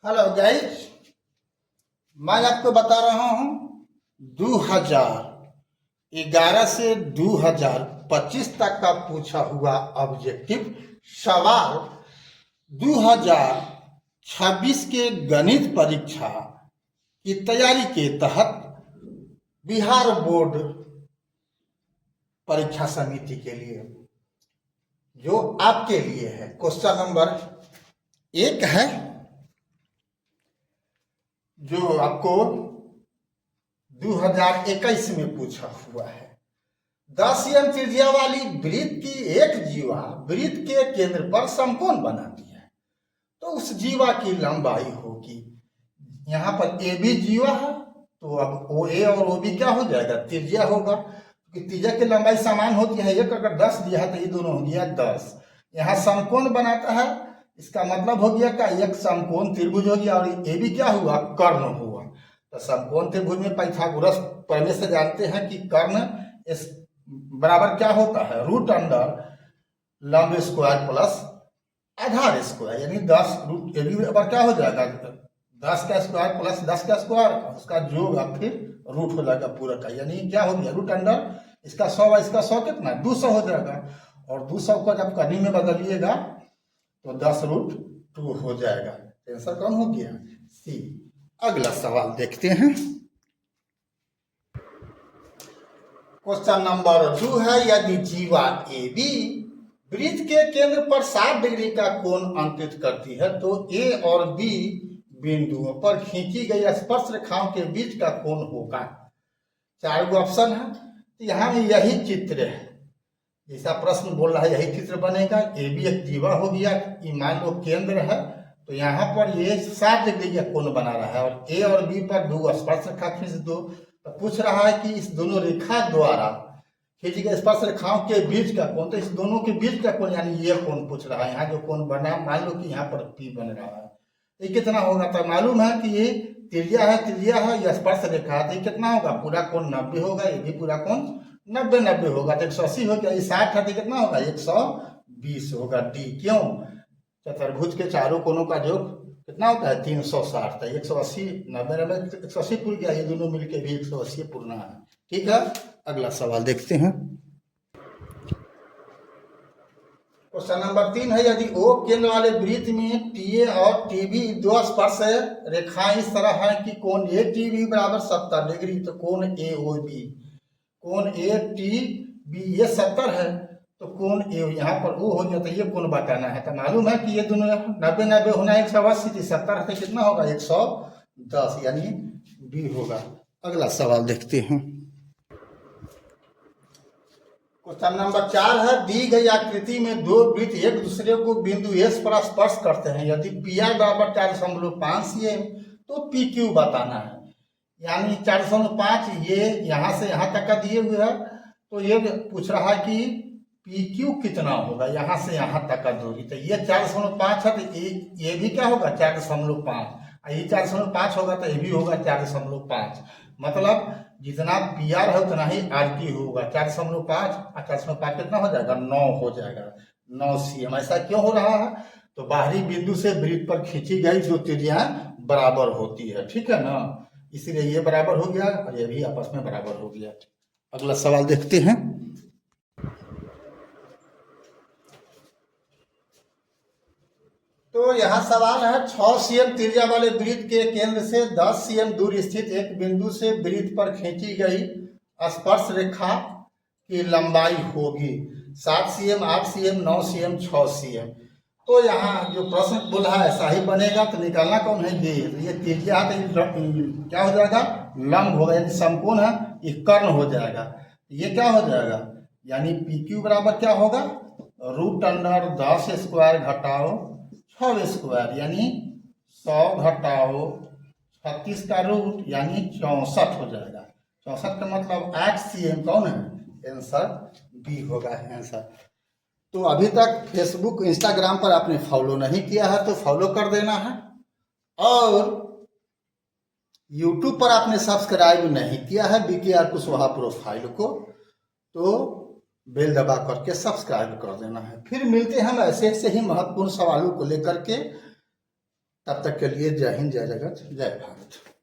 Hello guys, मैं आपको बता रहा हूँ 2011 से 2025 तक का पूछा हुआ ऑब्जेक्टिव सवाल 2026 के गणित परीक्षा की तैयारी के तहत बिहार बोर्ड परीक्षा समिति के लिए जो आपके लिए है। क्वेश्चन नंबर 1 है जो आपको 2021 में पूछा हुआ है। 10 एम त्रिज्या वाली वृत्त की एक जीवा वृत्त के केंद्र पर समकोण बनाती है तो उस जीवा की लंबाई होगी। यहाँ पर ए बी जीवा है तो अब ओ ए और ओ बी क्या हो जाएगा, त्रिज्या होगा, क्योंकि त्रिज्या की लंबाई समान होती है। एक अगर 10 दिया है तो ये दोनों हो गया 10। यहाँ समकोण बनाता है, इसका मतलब हो गया का एक समकोण त्रिभुज हो गया और ए भी क्या हुआ, कर्ण हुआ। तो समकोण त्रिभुज में पाइथागोरस प्रमेय से जानते हैं कि कर्ण इस बराबर क्या होता है, रूट अंडर लंब स्क्वायर प्लस आधार स्क्वायर, यानी 10 रूट ए भी बराबर क्या हो जाएगा, 10 का स्क्वायर प्लस 10 का स्क्वायर, उसका जोड़ फिर रूट हो जाएगा पूरा का, यानी क्या हो गया रूट अंडर इसका 100 इसका 100 कितना 200 हो जाएगा। और 200 को जब कहीं में बदलिएगा तो 10 रूट 2 हो जाएगा। आंसर कौन हो गया, सी। अगला सवाल देखते हैं। क्वेश्चन नंबर 2 है, यदि जीवा ए बी वृत्त के केंद्र पर 60 डिग्री का कोण अंकित करती है तो ए और बी बिंदुओं पर खींची गई स्पर्श रेखाओं के बीच का कोण होगा। 4 ऑप्शन है, तो यहाँ में यही चित्र है, जैसा प्रश्न बोल रहा है यही चित्र बनेगा। ए बी एक जीवा हो गया, मान लो केंद्र है, तो यहाँ पर ये 60 डिग्री का कोण बना रहा है और ए और बी पर 2 स्पर्श रेखा खींच दो। तो पूछ रहा है कि इस दोनों रेखा द्वारा खींची गई स्पर्श रेखाओं के बीच का कोण, तो इस दोनों के बीच का कोण यानी ये कोण पूछ रहा है। यहाँ जो कोण बना, मान लो कि यहाँ पर पी बन रहा है, ये कितना होगा, तो मालूम है कि ये त्रिज्या है, यह स्पर्श रेखा है, तो ये कितना होगा, पूरा कोण 90 होगा, ये भी पूरा कोण 90 होगा, तो 180 हो गया। ये 60 है तो कितना होगा 120 होगा, डी। क्यों, चतुर्भुज के चारों कोणों का योग कितना होता है 360, तो 180 90 180 पूर गया, ये दोनों मिलके भी 180 पूर्णा है। ठीक है, अगला सवाल देखते हैं। क्वेश्चन नंबर 3 है, यदि ओ केंद्र वाले वृत्त में टी ए और टी बी 2 स्पर्श रेखाएं इस तरह है कि कोण ए टी बी बराबर 70 डिग्री, तो कोण ए ओ बी, कोण ए टी बी ये 70 है तो कोण ए यहाँ पर ओ हो गया, तो ये कोण बताना है। तो मालूम है कि ये दोनों 90 90 होना 180, 70 है तो कितना होगा 110, यानी बी होगा। अगला सवाल देखते हैं। क्वेश्चन नंबर 4 है, दी गई आकृति में 2 वृत्त एक दूसरे को बिंदु एस पर स्पर्श करते हैं। यदि पी आर बराबर 4.5 cm तो पी क्यू बताना है, यानी 4.5 ये यहाँ से यहाँ तक का दिए हुए है, तो ये पूछ रहा है कि पी क्यू कितना होगा यहाँ से यहाँ तक का दूरी। तो ये 4.5 है तो ये भी क्या होगा 4.5, ये 4.5 होगा तो ये भी होगा 4.5, मतलब जितना पी आर है उतना ही आर क्यू होगा। 4.5 और 4.5 कितना हो जाएगा 9 हो जाएगा, 9 cm। ऐसा क्यों हो रहा है, तो बाहरी बिंदु से वृत्त पर खींची गई जो त्रिज्या बराबर होती है, ठीक है ना, इसलिए ये बराबर हो गया और ये भी आपस में बराबर हो गया। अगला सवाल देखते हैं। तो यहाँ सवाल है, 6 cm त्रिज्या वाले वृत्त के केंद्र से 10 cm दूर स्थित एक बिंदु से वृत्त पर खींची गई स्पर्श रेखा की लंबाई होगी 7 cm, 8 cm, 9 cm, 6 cm। तो यहाँ जो प्रश्न बोला है ऐसा ही बनेगा, तो निकालना कौन है ये त्रिज्या है तो क्या हो जाएगा लंब होगा, यानी समकोण है, ये कर्ण हो जाएगा। ये क्या हो जाएगा, यानी पी क्यू बराबर क्या होगा, रूट अंडर 10 स्क्वायर घटाओ 6 स्क्वायर, यानी 100 घटाओ 36 का रूट, यानी 64 हो जाएगा। 64 का मतलब 8 cm कौन है, आंसर बी होगा आंसर। तो अभी तक फेसबुक इंस्टाग्राम पर आपने फॉलो नहीं किया है तो फॉलो कर देना है, और यूट्यूब पर आपने सब्सक्राइब नहीं किया है BKR कुशवाहा प्रोफाइल को, तो बेल दबा करके सब्सक्राइब कर देना है। फिर मिलते हैं हम ऐसे ही महत्वपूर्ण सवालों को लेकर के। तब तक के लिए जय हिंद, जय जगत, जय भारत।